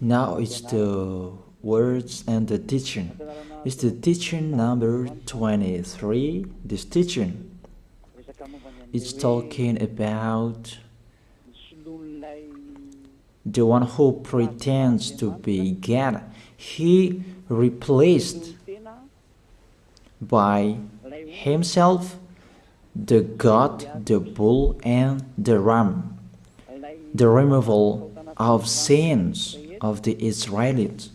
Now it's the words and the teaching. It's the teaching number 23. This teaching is talking about the one who pretends to be God. He replaced by himself the goat, the bull, and the ram. The removal of sins of the Israelites.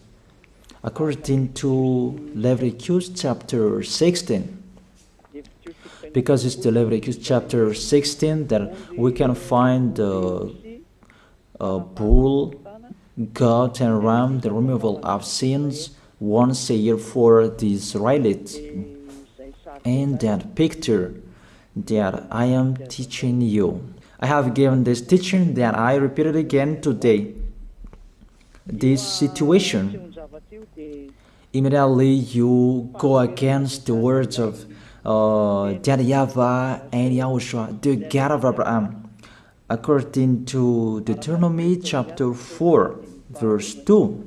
According to Leviticus chapter 16, because it's the Leviticus chapter 16 that we can find the bull, goat, and ram, the removal of sins once a year for the Israelites. And that picture that I am teaching you, I have given this teaching that I repeated again today. This situation, immediately you go against the words of that YAHVAH and YAHOSHUAH, the God of Abraham. According to Deuteronomy chapter 4, verse 2,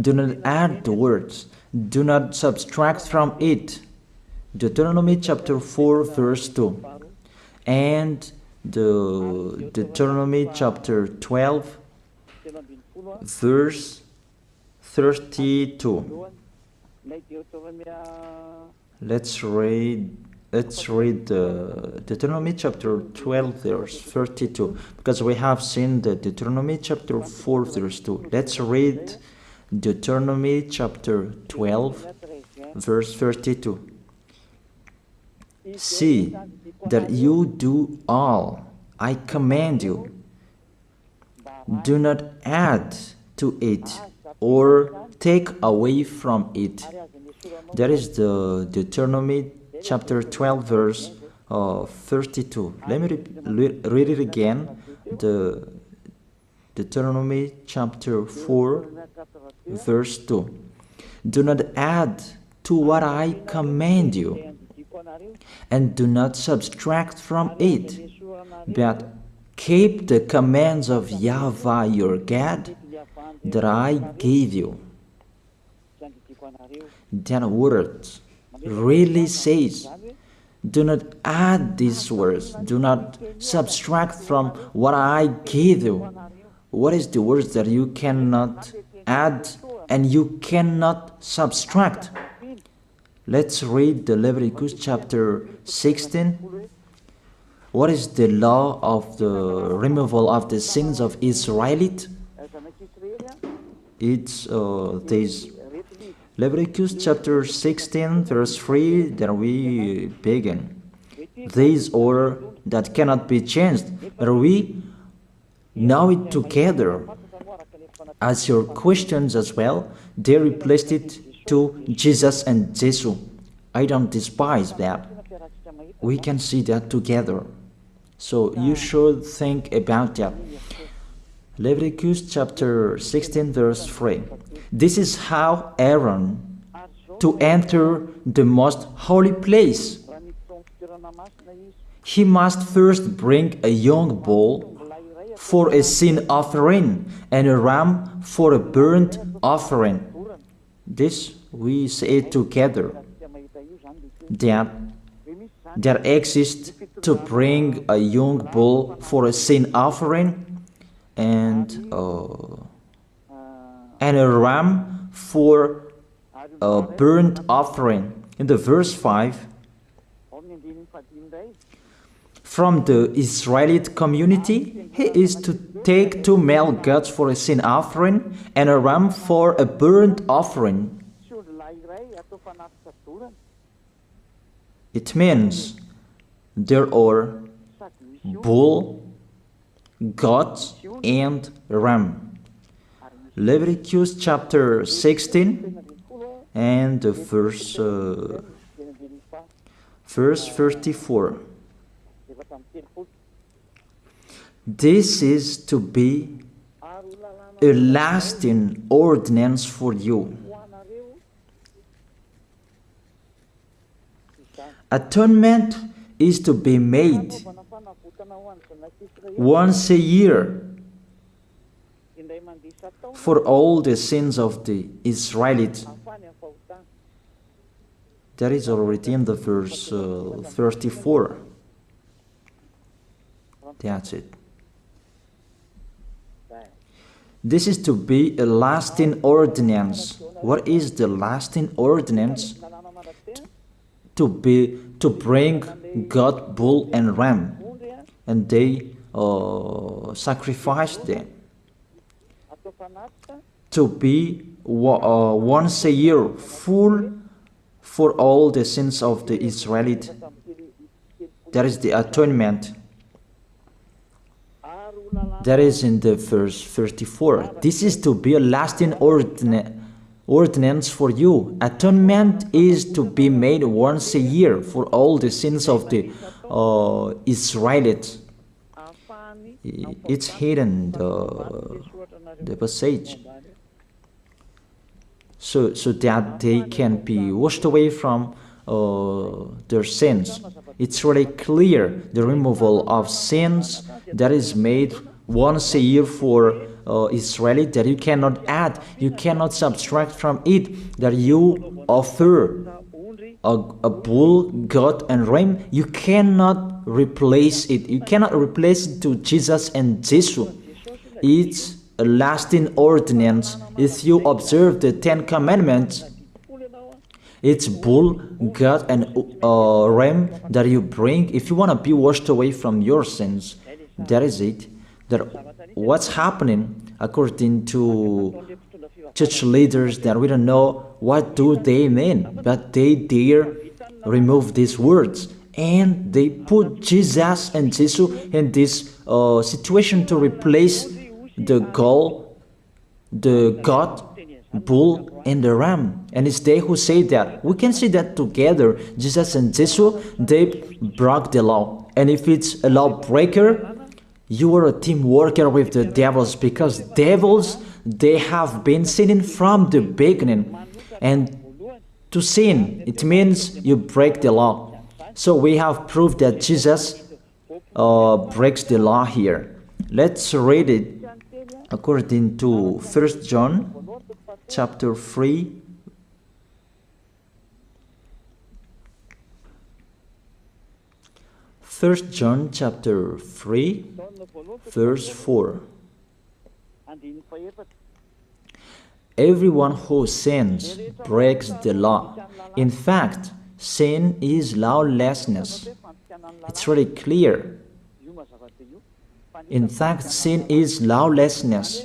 do not add the words, do not subtract from it. Deuteronomy chapter 4, verse 2. And the Deuteronomy chapter 12, verse 32. Let's read Deuteronomy chapter 12, verse 32, because we have seen the Deuteronomy chapter 4, verse 2. Let's read Deuteronomy chapter 12, verse 32. See that you do all I command you. Do not add to it or take away from it. That is the Deuteronomy chapter 12, verse 32. Let me read it again. The Deuteronomy chapter 4, verse 2. Do not add to what I command you, and do not subtract from it, but keep the commands of YAHVAH your God that I gave you. That word really says, do not add these words, do not subtract from what I gave you. What is the words that you cannot add and you cannot subtract? Let's read the Leviticus chapter 16. What is the law of the removal of the sins of Israelite? It's this. Leviticus chapter 16, verse 3, that we begin. This order that cannot be changed, but we know it together. As your questions as well, they replaced it to Jesus and Jesus. I don't despise that. We can see that together. So you should think about that. Leviticus chapter 16, verse 3. This is how Aaron to enter the most holy place. He must first bring a young bull for a sin offering and a ram for a burnt offering. This we say together. That exists to bring a young bull for a sin offering and a ram for a burnt offering. In the verse 5, from the Israelite community, he is to take 2 male goats for a sin offering and a ram for a burnt offering. It means there are bull, goat, and ram. Leviticus chapter 16 and verse 34. This is to be a lasting ordinance for you. Atonement is to be made once a year for all the sins of the Israelites. That is already in the verse 34. That's it. This is to be a lasting ordinance. What is the lasting ordinance? To bring God, bull and ram, and they sacrifice them. To be once a year full for all the sins of the Israelites. That is the atonement. That is in the verse 34. This is to be a lasting ordinance for you. Atonement is to be made once a year for all the sins of the Israelites. It's hidden, the passage. So that they can be washed away from their sins. It's really clear, the removal of sins that is made once a year for Israeli, that you cannot add, you cannot subtract from it, that you offer a bull, goat and ram, you cannot replace it. You cannot replace it to Jesus and Jesus. It's a lasting ordinance. If you observe the 10 Commandments, it's bull, goat and ram that you bring if you want to be washed away from your sins. That is it. That what's happening according to church leaders, that we don't know what do they mean, but they dare remove these words and they put Jesus and Jesus in this situation to replace the goat, bull and the ram. And it's they who say that. We can see that together, Jesus and Jesus, they broke the law. And if it's a lawbreaker, you are a team worker with the devils, because devils, they have been sinning from the beginning. And to sin, it means you break the law. So we have proved that Jesus breaks the law here. Let's read it according to 1 John chapter 3. First John chapter 3, verse 4. Everyone who sins breaks the law. In fact, sin is lawlessness. It's really clear. In fact, sin is lawlessness.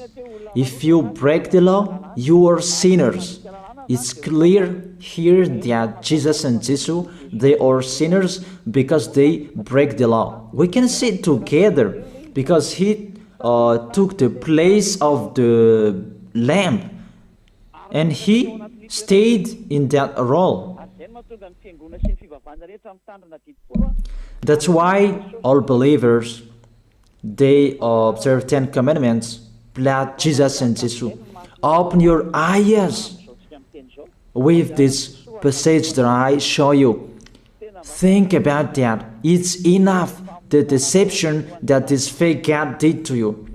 If you break the law, you are sinners. It's clear here that Jesus and Jesus, they are sinners because they break the law. We can see it together because he took the place of the lamb and he stayed in that role. That's why all believers, they observe 10 commandments, blood, Jesus and Jesus. Open your eyes with this passage that I show you. Think about that. It's enough, the deception that this fake God did to you.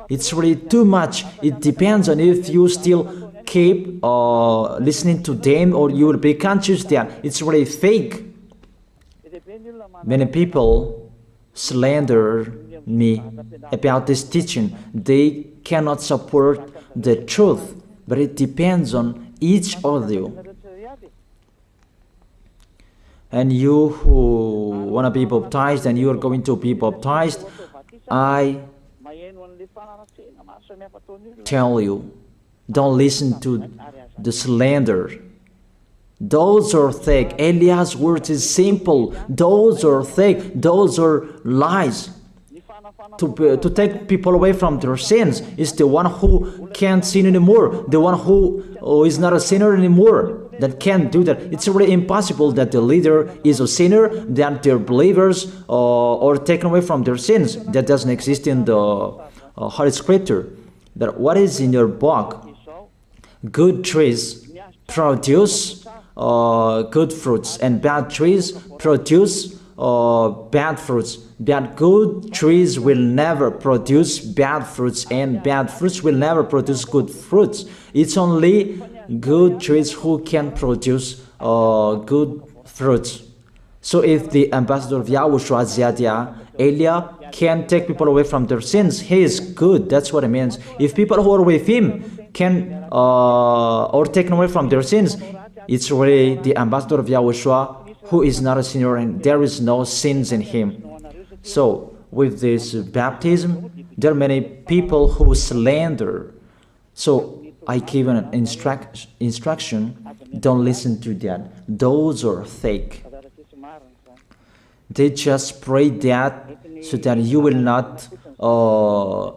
It's really too much. It depends on if you still keep listening to them, or you will be conscious that it's really fake. Many people slander me about this teaching. They cannot support the truth, but it depends on each of you. And you who want to be baptized and you are going to be baptized, I tell you, don't listen to the slander. Those are fake. Eliah's words is simple. Those are fake. Those are lies. To take people away from their sins is the one who can't sin anymore. The one who is not a sinner anymore, that can't do that. It's really impossible that the leader is a sinner, that their believers are taken away from their sins. That doesn't exist in the Holy Scripture. That what is in your book? Good trees produce good fruits, and bad trees produce bad fruits. Bad good trees will never produce bad fruits, and bad fruits will never produce good fruits. It's only good trees who can produce good fruits. So if the ambassador of Yahushua, Ziyadiyah, Elia, can take people away from their sins, he is good. That's what it means. If people who are with him can or taken away from their sins, it's really the ambassador of Yahushua who is not a sinner, and there is no sins in him. So with this baptism, there are many people who slander. So I give an instruction, don't listen to that. Those are fake. They just pray that so that you will not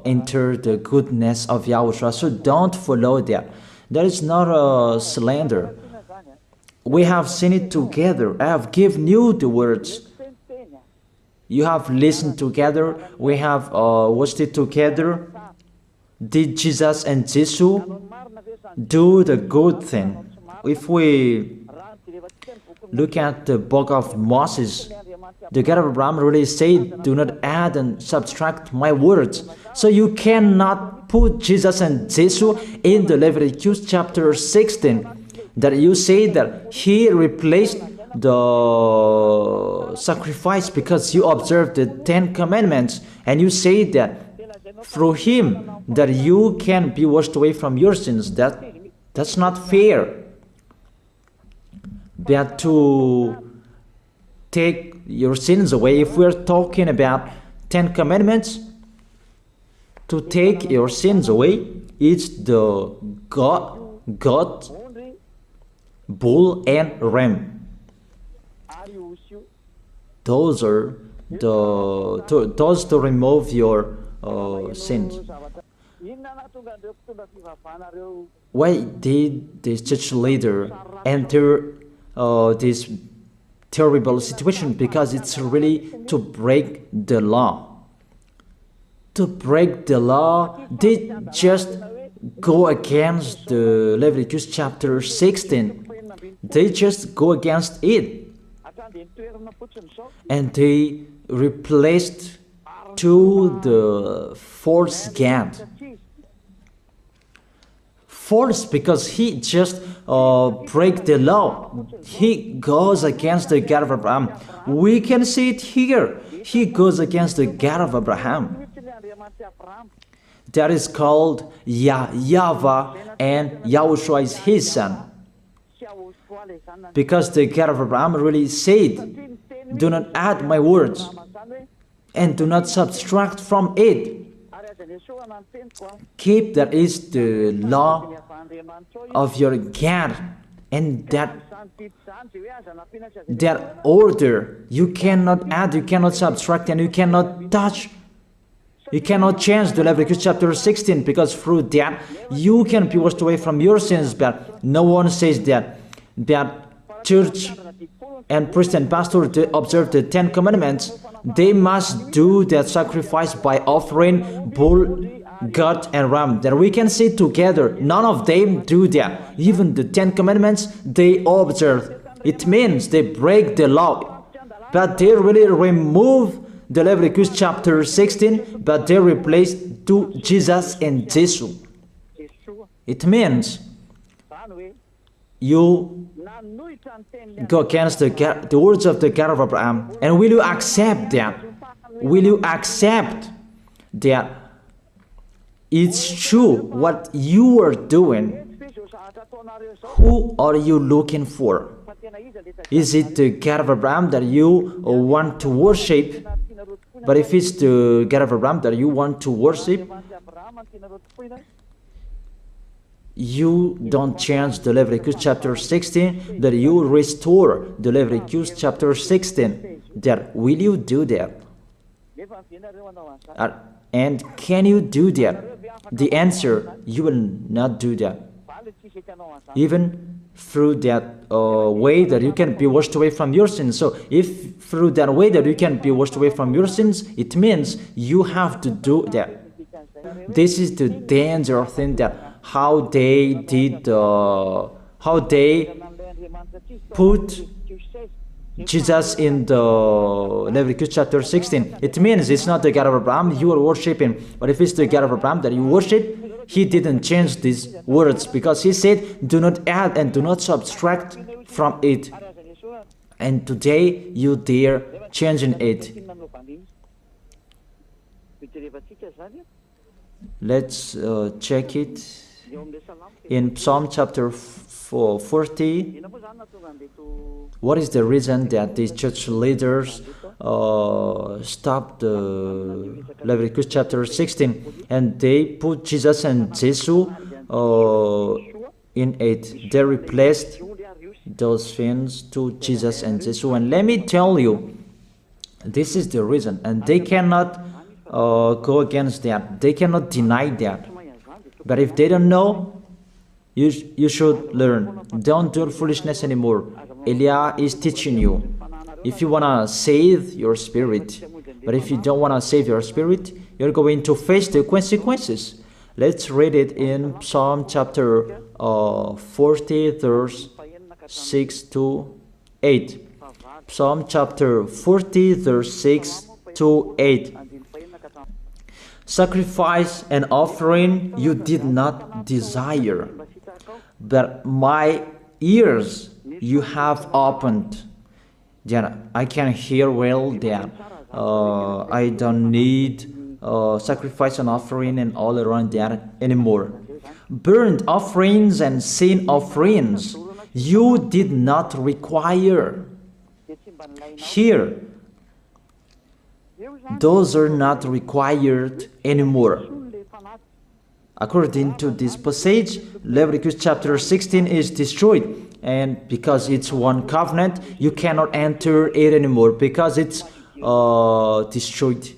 enter the goodness of Yahushua. So don't follow that. That is not a slander. We have seen it together. I have given you the words. You have listened together. We have watched it together. Did Jesus and Jesus do the good thing? If we look at the book of Moses, the God of Abraham really said, do not add and subtract my words. So you cannot put Jesus and Jesus in the Leviticus chapter 16. That you say that he replaced the sacrifice because you observed the 10 commandments, and you say that through him that you can be washed away from your sins. That's not fair. But to take your sins away, if we're talking about 10 commandments, to take your sins away, it's the God, bull and ram. Those are those to remove your sins. Why did this church leader enter this terrible situation? Because it's really to break the law. To break the law, they just go against the Leviticus chapter 16. They just go against it. And they replaced to the false God. False because he just break the law. He goes against the God of Abraham. We can see it here. He goes against the God of Abraham. That is called YAHVAH, and YAHOSHUAH is his son. Because the God of Abraham really said, do not add my words and do not subtract from it. Keep, that is the law of your God, and that order. You cannot add, you cannot subtract, and you cannot touch. You cannot change the Leviticus chapter 16, because through that you can be washed away from your sins. But no one says that church and priest and pastor to observe the 10 commandments. They must do that sacrifice by offering bull, goat, and ram. That we can see together. None of them do that. Even the 10 commandments they observe. It means they break the law, but they really remove the Leviticus chapter 16, but they replace to Jesus and Jesus. It means you go against the words of the God of Abraham. And will you accept that? Will you accept that it's true what you are doing? Who are you looking for? Is it the God of Abraham that you want to worship? But if it's the God of Abraham that you want to worship, you don't change the Leviticus chapter 16, that you restore the Leviticus chapter 16. That will you do that? And can you do that? The answer, you will not do that. Even through that way that you can be washed away from your sins. So if through that way that you can be washed away from your sins, it means you have to do that. This is the danger thing, that how they did, how they put Jesus in the Leviticus chapter 16, it means it's not the God of Abraham you are worshiping. But if it's the God of Abraham that you worship, he didn't change these words, because he said, do not add and do not subtract from it. And today you dare changing it. Let's check it in Psalm chapter 40. What is the reason that these church leaders stopped the Leviticus chapter 16 and they put Jesus and Jesus in it? They replaced those things to Jesus and Jesus. And let me tell you, this is the reason, and they cannot go against that. They cannot deny that. But if they don't know, you should learn. Don't do foolishness anymore. Elia is teaching you. If you want to save your spirit, but if you don't want to save your spirit, you're going to face the consequences. Let's read it in Psalm chapter 40, verse 6 to 8. Psalm chapter 40, verse 6 to 8. Sacrifice and offering you did not desire, but my ears you have opened. Then I can hear well that I don't need sacrifice and offering and all around that anymore. Burnt offerings and sin offerings you did not require. Here, those are not required anymore. According to this passage, Leviticus chapter 16 is destroyed. And because it's one covenant, you cannot enter it anymore because it's destroyed.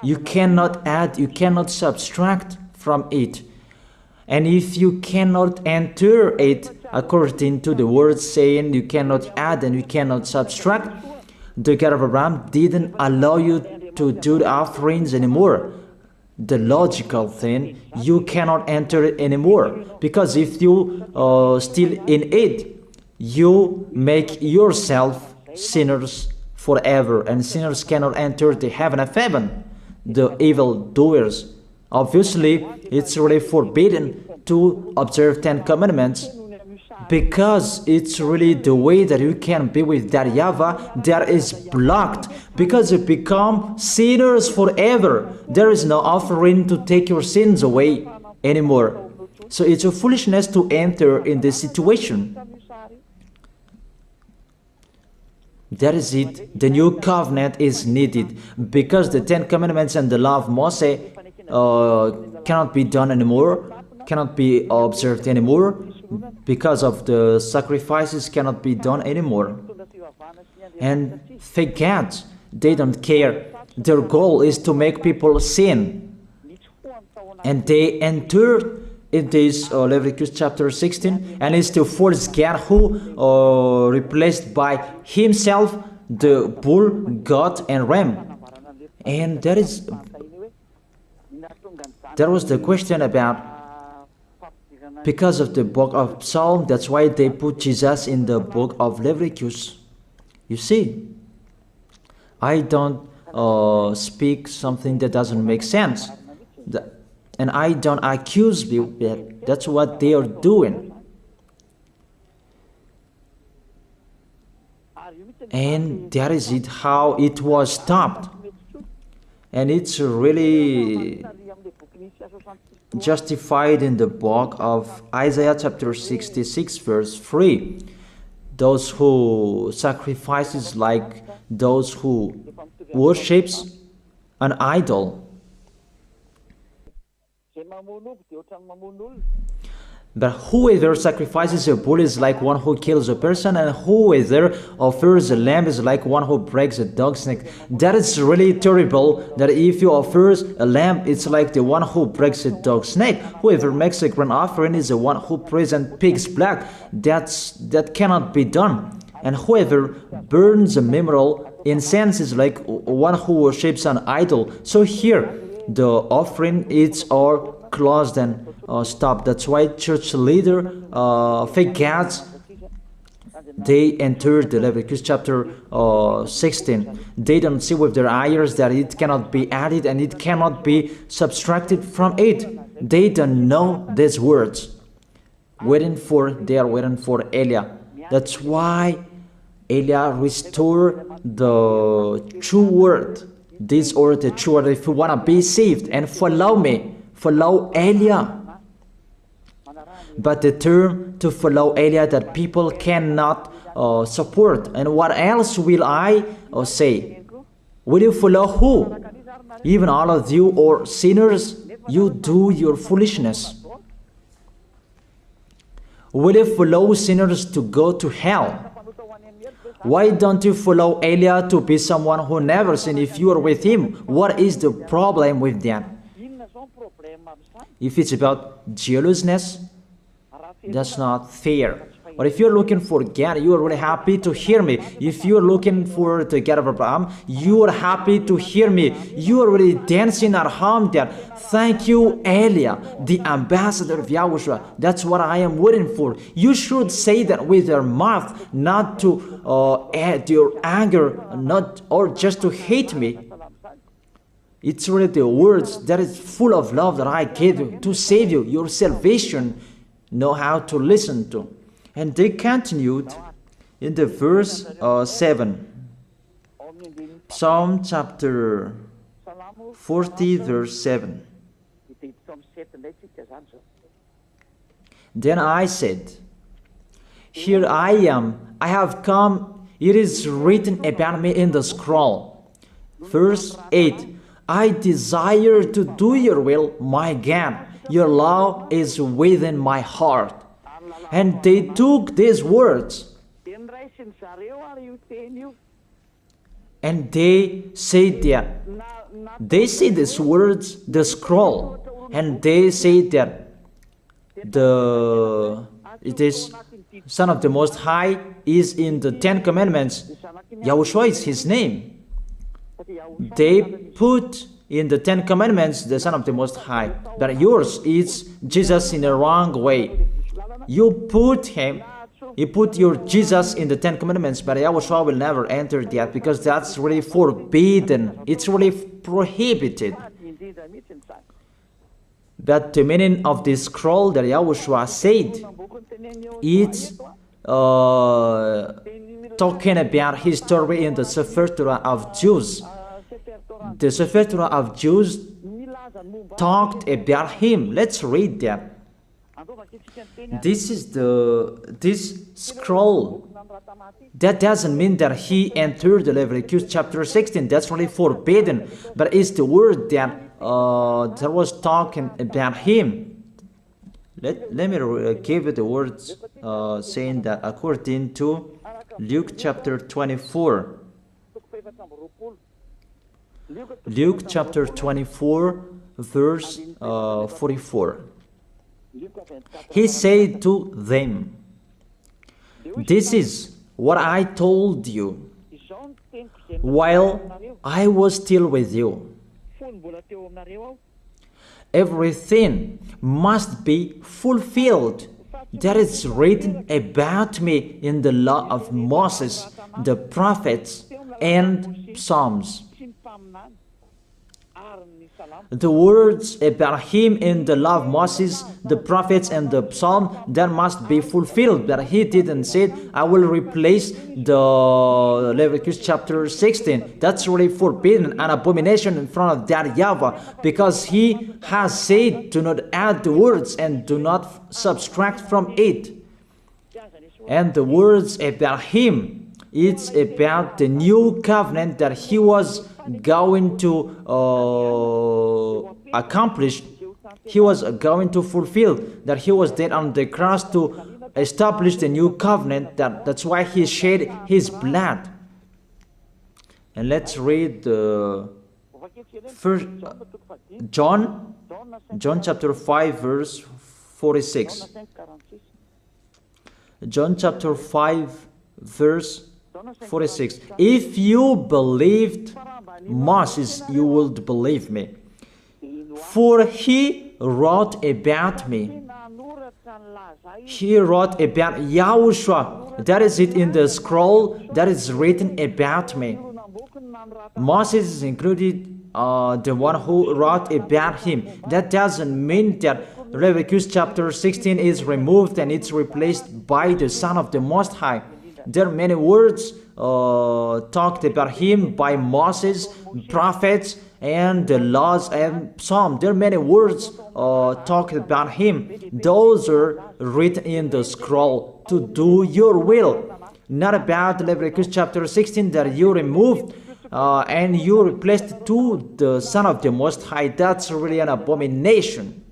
You cannot add, you cannot subtract from it. And if you cannot enter it according to the word saying you cannot add and you cannot subtract, the God of Abraham didn't allow you to do the offerings anymore. The logical thing, you cannot enter it anymore, because if you still in it, you make yourself sinners forever, and sinners cannot enter the heaven of heaven, the evil doers. Obviously, it's really forbidden to observe 10 commandments, because it's really the way that you can be with that YAHVAH that is blocked, because you become sinners forever. There is no offering to take your sins away anymore. So it's a foolishness to enter in this situation. That is it. The new covenant is needed, because the 10 commandments and the law of Moses cannot be done anymore, cannot be observed anymore, because of the sacrifices cannot be done anymore. And fake gods, they don't care. Their goal is to make people sin. And they entered in this Leviticus chapter 16, and it's the false God who replaced by himself the bull, goat, and ram. And there was the question about, because of the book of Psalm, that's why they put Jesus in the book of Leviticus. You see, I don't speak something that doesn't make sense. And I don't accuse people that that's what they are doing. And that is it, how it was stopped. And it's really justified in the book of Isaiah chapter 66 verse 3. Those who sacrifices like those who worships an idol. But whoever sacrifices a bull is like one who kills a person, and whoever offers a lamb is like one who breaks a dog's neck. That is really terrible, that if you offer a lamb, it's like the one who breaks a dog's neck. Whoever makes a grain offering is the one who presents pig's blood. That cannot be done. And whoever burns a memorial incense is like one who worships an idol. So here, the offering is all closed and stopped. That's why church leader, fake gods, they entered the Leviticus chapter 16. They don't see with their eyes that it cannot be added and it cannot be subtracted from it. They don't know these words. They are waiting for Elia. That's why Elia restored the true word. This or the true word. If you want to be saved and follow me, follow Elia. But the term to follow Elia that people cannot support. And what else will I say? Will you follow who? Even all of you or sinners, you do your foolishness. Will you follow sinners to go to hell? Why don't you follow Elia to be someone who never sinned if you are with him? What is the problem with that? If it's about jealousness, that's not fair. But if you're looking for God, you are really happy to hear me. If you're looking for the God of Abraham, you are happy to hear me. You are really dancing at home there. Thank you, Elia, the ambassador of Yahushua. That's what I am waiting for. You should say that with your mouth, not to add your anger, not or just to hate me. It's really the words that is full of love that I gave you to save you. Your salvation, know how to listen to. And they continued in the verse 7. Psalm chapter 40 verse 7. Then I said, here I am, I have come, it is written about me in the scroll. Verse 8. I desire to do your will, my God. Your law is within my heart. And they took these words and they said that they say these words, the scroll, and they say that it is Son of the Most High is in the 10 Commandments. Yahushua is his name. They put in the 10 Commandments the Son of the Most High, but yours is Jesus in the wrong way. You put your Jesus in the 10 Commandments, but Yahushua will never enter that because that's really forbidden. It's really prohibited. But the meaning of this scroll that Yahushua said, it's talking about his story in the Sefer Torah of Jews. The Sefer Torah of Jews talked about him. Let's read that. This is this scroll. That doesn't mean that he entered the Leviticus chapter 16. That's really forbidden. But it's the word that was talking about him. Let me give you the words saying that according to Luke chapter 24. Luke chapter 24 verse 44. He said to them, this is what I told you while I was still with you. Everything must be fulfilled that is written about me in the law of Moses, the prophets, and Psalms. The words about him in the law of Moses, the prophets, and the psalm, that must be fulfilled. But he didn't say, I will replace the Leviticus chapter 16. That's really forbidden, an abomination in front of that YAHVAH, because he has said, do not add the words and do not subtract from it. And the words about him, it's about the new covenant that he was going to accomplish. He was going to fulfill, that he was dead on the cross to establish the new covenant. That's why he shed his blood. And let's read first John chapter 5 verse 46. John chapter 5 verse 46. If you believed Moses, you would believe me, for he wrote about me. He wrote about Yahushua. That is it in the scroll that is written about me. Moses is included, the one who wrote about him. That doesn't mean that Leviticus chapter 16 is removed and it's replaced by the Son of the Most High. There are many words talked about him by Moses, prophets, and the laws and Psalm. There are many words talked about him. Those are written in the scroll to do your will. Not about Leviticus chapter 16 that you removed and you replaced it to the Son of the Most High. That's really an abomination.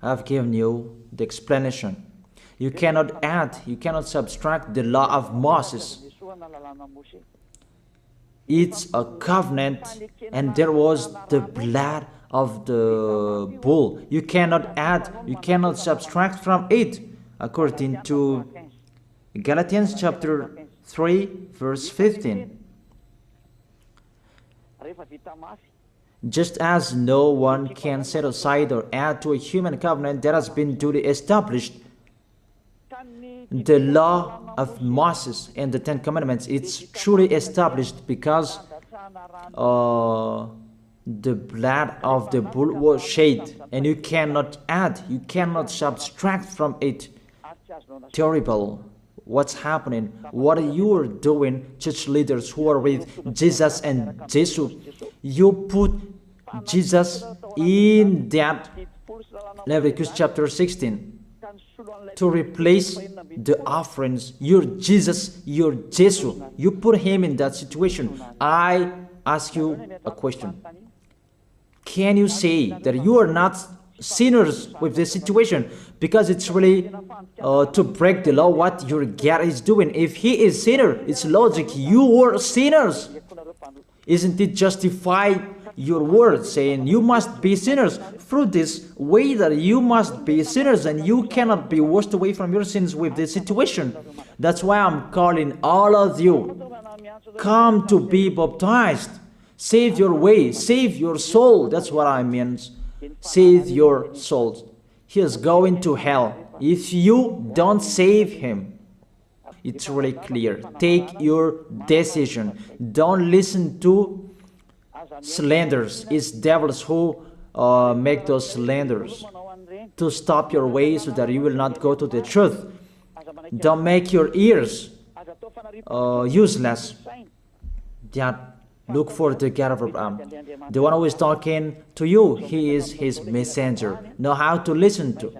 I've given you the explanation. You cannot add, you cannot subtract the law of Moses. It's a covenant, and there was the blood of the bull. You cannot add, you cannot subtract from it, according to Galatians chapter 3, verse 15. Just as no one can set aside or add to a human covenant that has been duly established, the law of Moses and the Ten Commandments, it's truly established because the blood of the bull was shed, and you cannot add, you cannot subtract from it. Terrible. What's happening? What you are doing, church leaders who are with Jesus and Jesus? You put Jesus in that Leviticus chapter 16 to replace the offerings. You're Jesus, you're Jesus. You put him in that situation. I ask you a question. Can you say that you are not sinners with this situation? Because it's really to break the law what your God is doing. If he is sinner, it's logic. You are sinners. Isn't it justify your word saying you must be sinners through this way that you must be sinners and you cannot be washed away from your sins with this situation? That's why I'm calling all of you, come to be baptized. Save your way, save your soul. That's what I mean. Save your souls. He is going to hell if you don't save him. It's really clear. Take your decision. Don't listen to slanders. It's devils who make those slanders to stop your way so that you will not go to the truth. Don't make your ears useless. Look for the God of Abraham. The one who is talking to you, he is his messenger. Know how to listen to.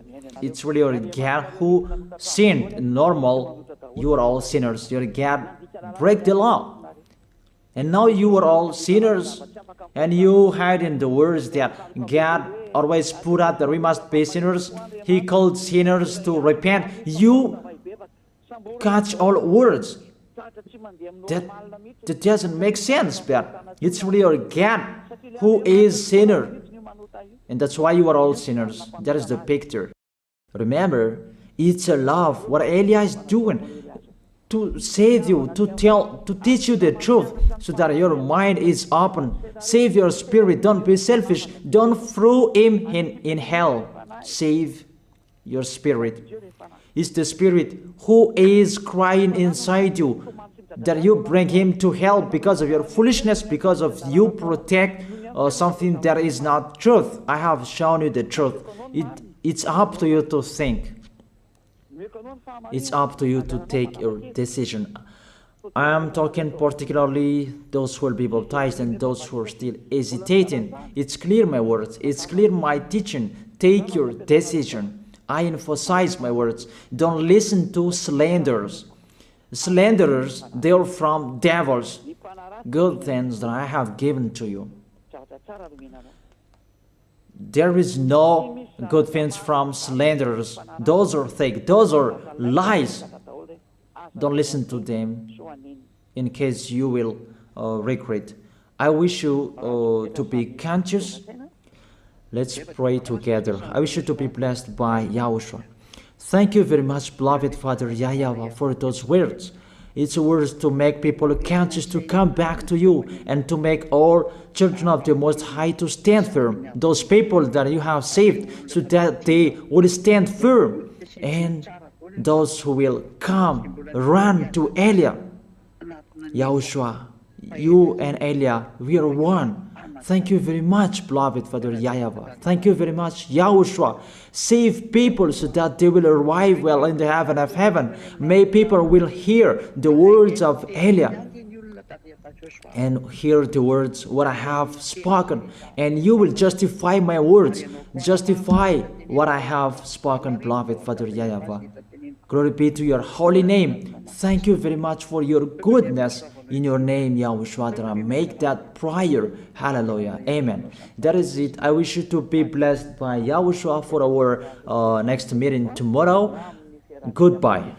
It's really your God who sinned. Normal, you are all sinners. Your God break the law. And now you are all sinners. And you hide in the words that God always put out that we must be sinners. He called sinners to repent. You catch all words. That doesn't make sense, but it's really your God who is sinner. And that's why you are all sinners. That is the picture. Remember, it's a love. What Elia is doing to save you, to teach you the truth so that your mind is open. Save your spirit. Don't be selfish. Don't throw him in hell. Save your spirit. It's the spirit who is crying inside you that you bring him to hell because of your foolishness, because of you protect something that is not truth. I have shown you the truth. It's up to you to think. It's up to you to take your decision. I am talking particularly those who will be baptized and those who are still hesitating. It's clear my words. It's clear my teaching. Take your decision. I emphasize my words. Don't listen to slanderers. Slanderers, they are from devils. Good things that I have given to you. There is no good things from slanderers. Those are fake. Those are lies. Don't listen to them in case you will regret. I wish you to be conscious. Let's pray together. I wish you to be blessed by YAHOSHUAH. Thank you very much, beloved Father YAHVAH, for those words. It's words to make people conscious to come back to you, and to make all children of the Most High to stand firm. Those people that you have saved, so that they will stand firm. And those who will come, run to Elia. Yahushua, you and Elia, we are one. Thank you very much, beloved Father YAHVAH. Thank you very much, Yahushua. Save people so that they will arrive well in the heaven of heaven. May people will hear the words of Elia and hear the words what I have spoken, and you will justify my words. Justify what I have spoken, beloved Father YAHVAH. Glory be to your holy name. Thank you very much for your goodness. In your name, Yahushua, that I make that prayer. Hallelujah. Amen. That is it. I wish you to be blessed by Yahushua for our next meeting tomorrow. Goodbye.